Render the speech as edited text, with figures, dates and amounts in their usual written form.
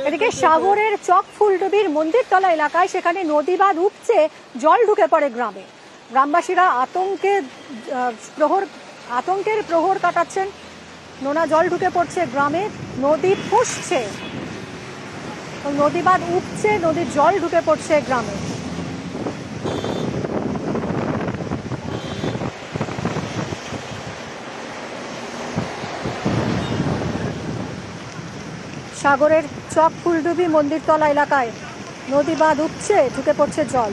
এদিকে সাগরের চক ফুলডুবির মন্দিরতলা এলাকায় সেখানে নদী বাঁধ উপচে জল ঢুকে পড়ে গ্রামে। গ্রামবাসীরা আতঙ্কের প্রহর কাটাচ্ছেন। নোনা জল ঢুকে পড়ছে গ্রামে, নদী ফুঁসছে, নদী বাঁধ উপচে নদীর জল ঢুকে পড়ছে গ্রামে। সাগরের চক ফুলডুবি মন্দিরতলা এলাকায় নদী বাঁধ উপচে ঢুকে পড়ছে জল।